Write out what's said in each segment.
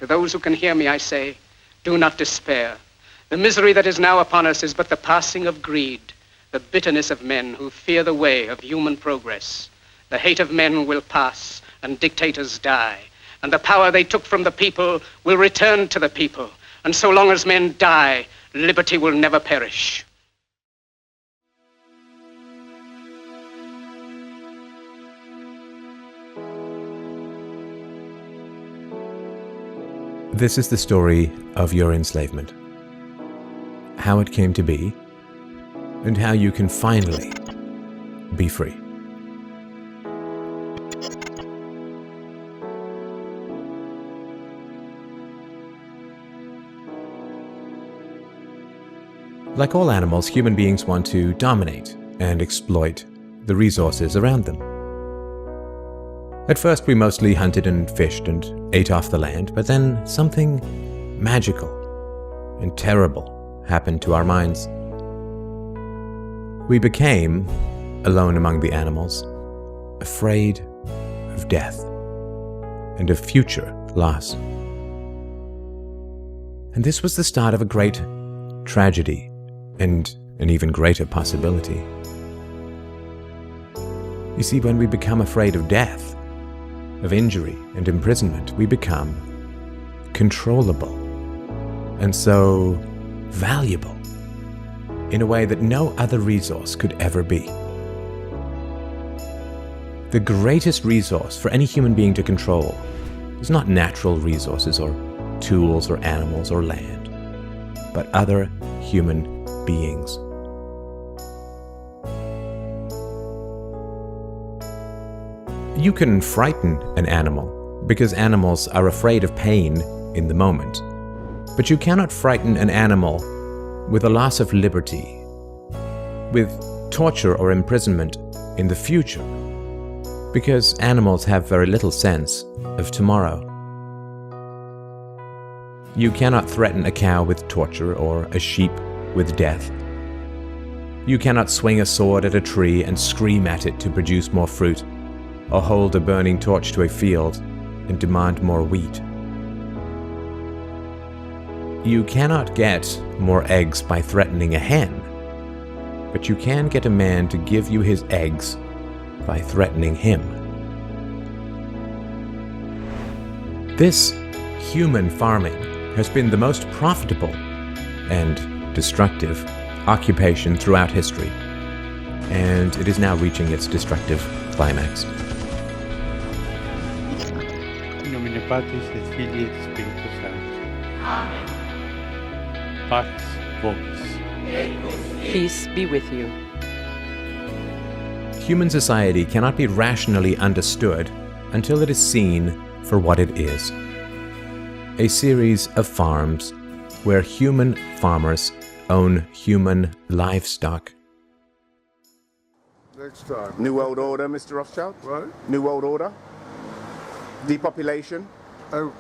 To those who can hear me, I say, do not despair. The misery that is now upon us is but the passing of greed, the bitterness of men who fear the way of human progress. The hate of men will pass, and dictators die, and the power they took from the people will return to the people. And so long as men die, liberty will never perish. This is the story of your enslavement, how it came to be, and how you can finally be free. Like all animals, human beings want to dominate and exploit the resources around them. At first, we mostly hunted and fished and ate off the land, but then something magical and terrible happened to our minds. We became, alone among the animals, afraid of death and of future loss. And this was the start of a great tragedy and an even greater possibility. You see, when we become afraid of death, of injury and imprisonment, we become controllable and so valuable in a way that no other resource could ever be. The greatest resource for any human being to control is not natural resources or tools or animals or land, but other human beings. You can frighten an animal because animals are afraid of pain in the moment, but you cannot frighten an animal with a loss of liberty, with torture or imprisonment in the future, because animals have very little sense of tomorrow. You cannot threaten a cow with torture or a sheep with death. You cannot swing a sword at a tree and scream at it to produce more fruit, or hold a burning torch to a field and demand more wheat. You cannot get more eggs by threatening a hen, but you can get a man to give you his eggs by threatening him. This human farming has been the most profitable and destructive occupation throughout history, and it is now reaching its destructive climax. In nomine Patris et Filii et Spiritus Sancti. Amen. Pax vobis. Peace be with you. Human society cannot be rationally understood until it is seen for what it is. A series of farms where human farmers own human livestock. Next time. New World Order, Mr. Rothschild? What? New World Order? Depopulation? Oh,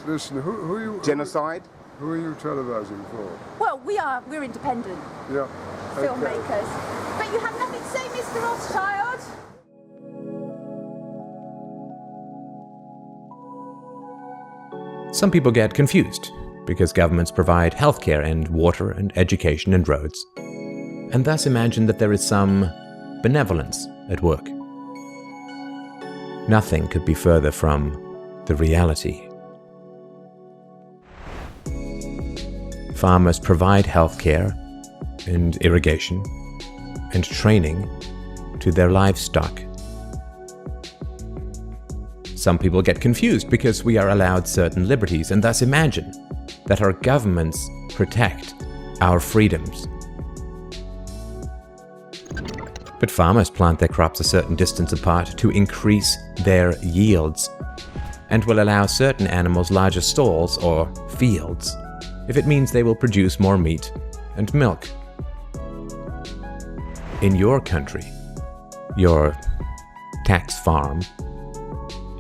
listen, who are you... Genocide? Who are you televising for? Well, we're independent Yeah. filmmakers. But you have nothing to say, Mr. Rothschild? Some people get confused because governments provide healthcare and water and education and roads, and thus imagine that there is some benevolence at work. Nothing could be further from the reality. Farmers provide healthcare and irrigation and training to their livestock. Some people get confused because we are allowed certain liberties and thus imagine that our governments protect our freedoms. But farmers plant their crops a certain distance apart to increase their yields and will allow certain animals larger stalls or fields if it means they will produce more meat and milk. In your country, your tax farm,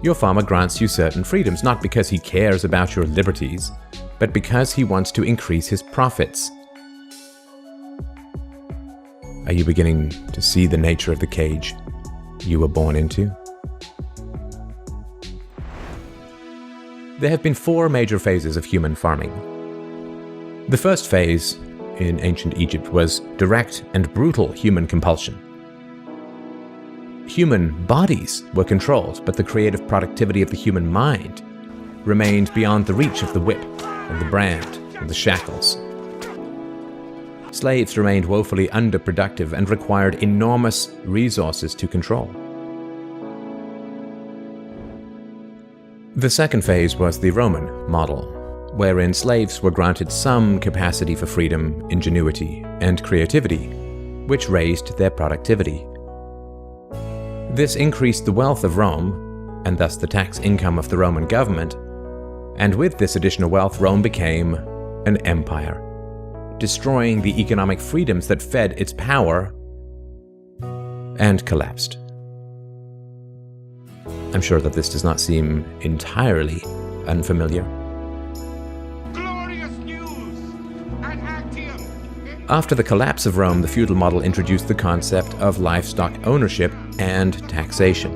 your farmer grants you certain freedoms, not because he cares about your liberties, but because he wants to increase his profits. Are you beginning to see the nature of the cage you were born into? There have been 4 major phases of human farming. The first phase in ancient Egypt was direct and brutal human compulsion. Human bodies were controlled, but the creative productivity of the human mind remained beyond the reach of the whip and the brand and the shackles. Slaves remained woefully underproductive and required enormous resources to control. The second phase was the Roman model, wherein slaves were granted some capacity for freedom, ingenuity, and creativity, which raised their productivity. This increased the wealth of Rome, and thus the tax income of the Roman government, and with this additional wealth, Rome became an empire, destroying the economic freedoms that fed its power, and collapsed. I'm sure that this does not seem entirely unfamiliar. Glorious news! An axiom! After the collapse of Rome, the feudal model introduced the concept of livestock ownership and taxation.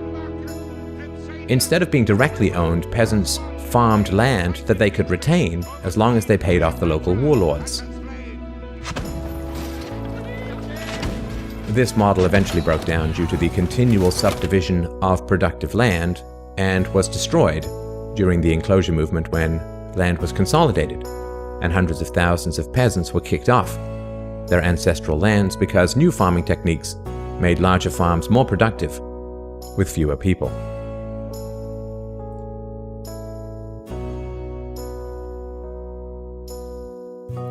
Instead of being directly owned, peasants farmed land that they could retain as long as they paid off the local warlords. This model eventually broke down due to the continual subdivision of productive land and was destroyed during the enclosure movement when land was consolidated and hundreds of thousands of peasants were kicked off their ancestral lands because new farming techniques made larger farms more productive with fewer people.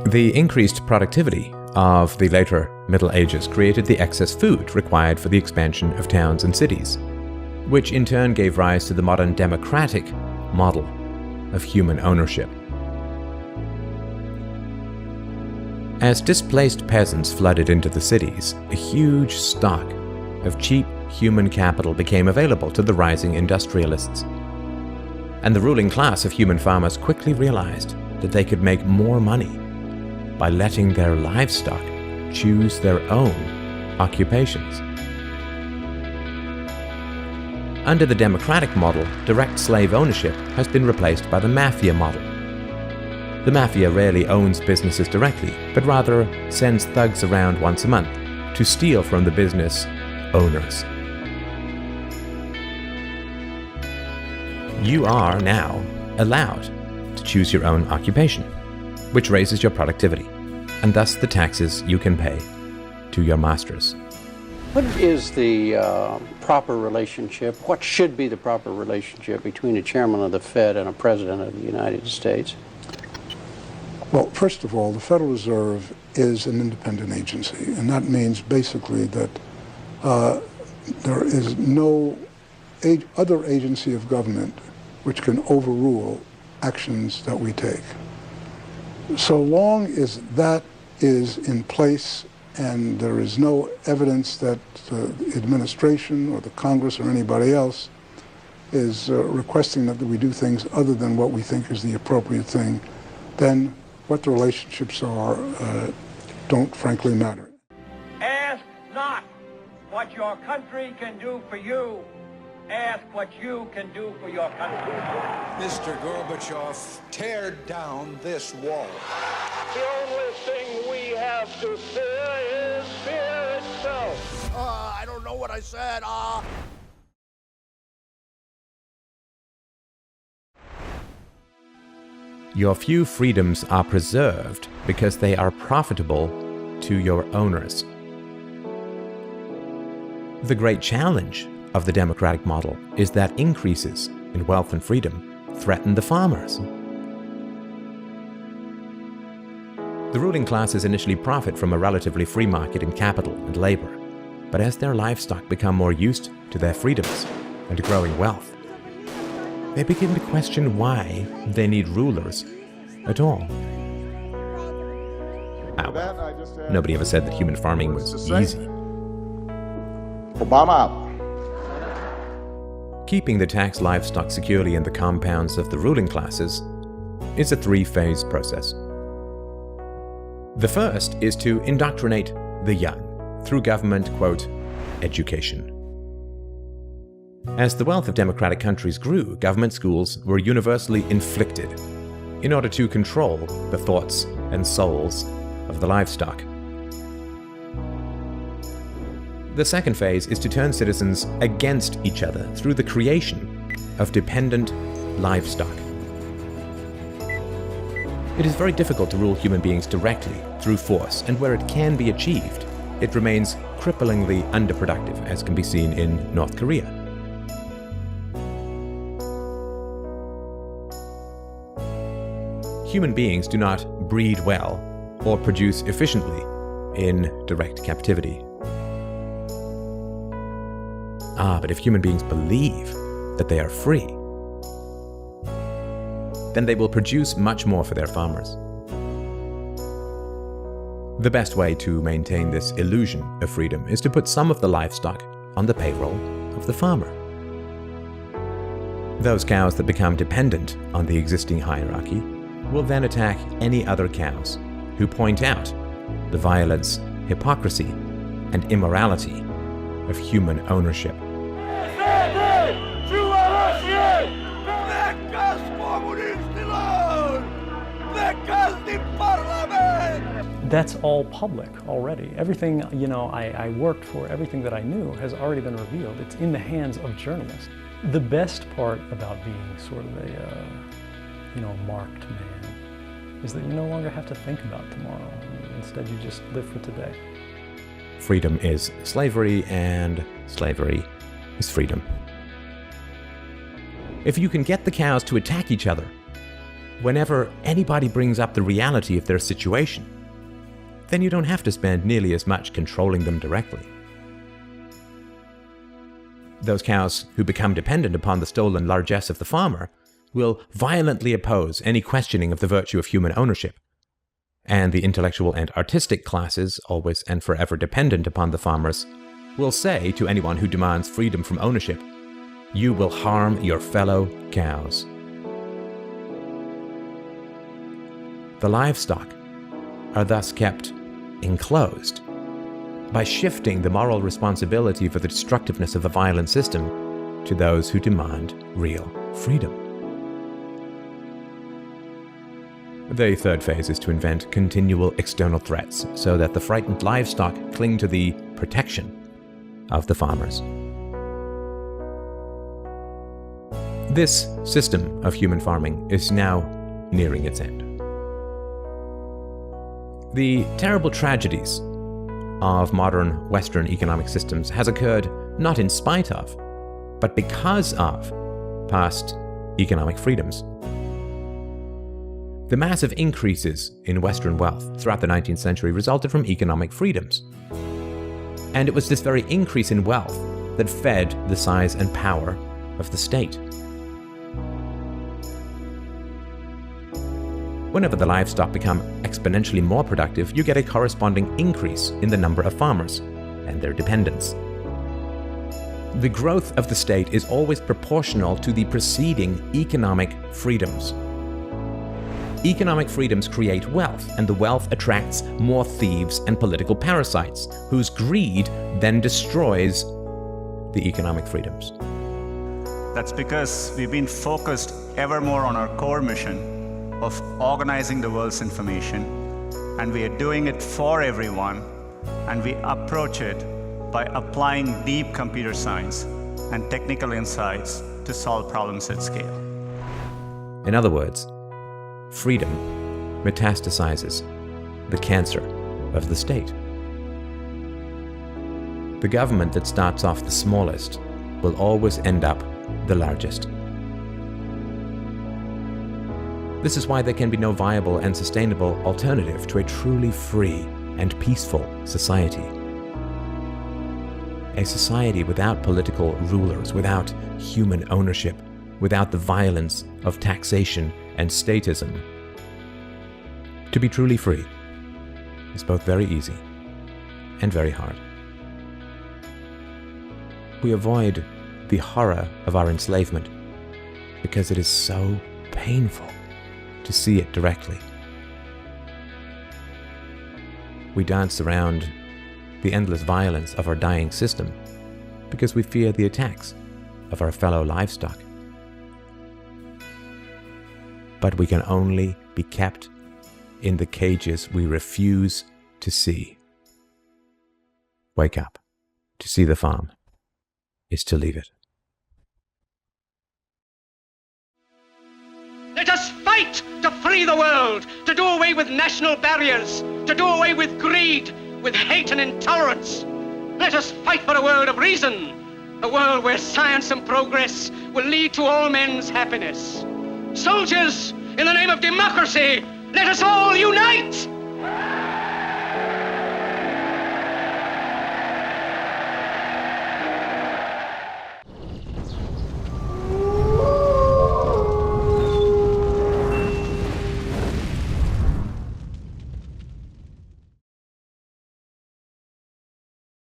The increased productivity of the later Middle Ages created the excess food required for the expansion of towns and cities, which in turn gave rise to the modern democratic model of human ownership. As displaced peasants flooded into the cities, a huge stock of cheap human capital became available to the rising industrialists. And the ruling class of human farmers quickly realized that they could make more money by letting their livestock choose their own occupations. Under the democratic model, direct slave ownership has been replaced by the mafia model. The mafia rarely owns businesses directly, but rather sends thugs around once a month to steal from the business owners. You are now allowed to choose your own occupation, which raises your productivity, and thus the taxes you can pay to your masters. What is the proper relationship, what should be the proper relationship between a chairman of the Fed and a president of the United States? Well, first of all, the Federal Reserve is an independent agency, and that means basically that there is no other agency of government which can overrule actions that we take. So long as that is in place and there is no evidence that the administration or the Congress or anybody else is requesting that we do things other than what we think is the appropriate thing, then what the relationships are don't frankly matter. Ask not what your country can do for you. Ask what you can do for your country. Mr. Gorbachev, tear down this wall. The only thing we have to fear is fear itself. I don't know what I said. Your few freedoms are preserved because they are profitable to your owners. The great challenge of the democratic model is that increases in wealth and freedom threaten the farmers. The ruling classes initially profit from a relatively free market in capital and labor, but as their livestock become more used to their freedoms and growing wealth, they begin to question why they need rulers at all. Nobody ever said that human farming was easy. Obama out. Keeping the taxed livestock securely in the compounds of the ruling classes is a three-phase process. The first is to indoctrinate the young through government, quote, education. As the wealth of democratic countries grew, government schools were universally inflicted in order to control the thoughts and souls of the livestock. The second phase is to turn citizens against each other through the creation of dependent livestock. It is very difficult to rule human beings directly through force, and where it can be achieved, it remains cripplingly underproductive, as can be seen in North Korea. Human beings do not breed well or produce efficiently in direct captivity. But if human beings believe that they are free, then they will produce much more for their farmers. The best way to maintain this illusion of freedom is to put some of the livestock on the payroll of the farmer. Those cows that become dependent on the existing hierarchy will then attack any other cows who point out the violence, hypocrisy, and immorality of human ownership. That's all public already. Everything, I worked for, everything that I knew has already been revealed. It's in the hands of journalists. The best part about being sort of a marked man is that you no longer have to think about tomorrow. Instead, you just live for today. Freedom is slavery, and slavery is freedom. If you can get the cows to attack each other whenever anybody brings up the reality of their situation, then you don't have to spend nearly as much controlling them directly. Those cows who become dependent upon the stolen largesse of the farmer will violently oppose any questioning of the virtue of human ownership. And the intellectual and artistic classes, always and forever dependent upon the farmers, will say to anyone who demands freedom from ownership, "You will harm your fellow cows." The livestock are thus kept enclosed by shifting the moral responsibility for the destructiveness of the violent system to those who demand real freedom. The third phase is to invent continual external threats so that the frightened livestock cling to the protection of the farmers. This system of human farming is now nearing its end. The terrible tragedies of modern Western economic systems has occurred not in spite of, but because of past economic freedoms. The massive increases in Western wealth throughout the 19th century resulted from economic freedoms. And it was this very increase in wealth that fed the size and power of the state. Whenever the livestock become exponentially more productive, you get a corresponding increase in the number of farmers and their dependents. The growth of the state is always proportional to the preceding economic freedoms. Economic freedoms create wealth, and the wealth attracts more thieves and political parasites, whose greed then destroys the economic freedoms. That's because we've been focused ever more on our core mission of organizing the world's information, and we are doing it for everyone, and we approach it by applying deep computer science and technical insights to solve problems at scale. In other words, freedom metastasizes the cancer of the state. The government that starts off the smallest will always end up the largest. This is why there can be no viable and sustainable alternative to a truly free and peaceful society. A society without political rulers, without human ownership, without the violence of taxation and statism. To be truly free is both very easy and very hard. We avoid the horror of our enslavement because it is so painful to see it directly. We dance around the endless violence of our dying system because we fear the attacks of our fellow livestock. But we can only be kept in the cages we refuse to see. Wake up. To see the farm is to leave it. Let us fight to free the world, to do away with national barriers, to do away with greed, with hate and intolerance. Let us fight for a world of reason, a world where science and progress will lead to all men's happiness. Soldiers, in the name of democracy, let us all unite!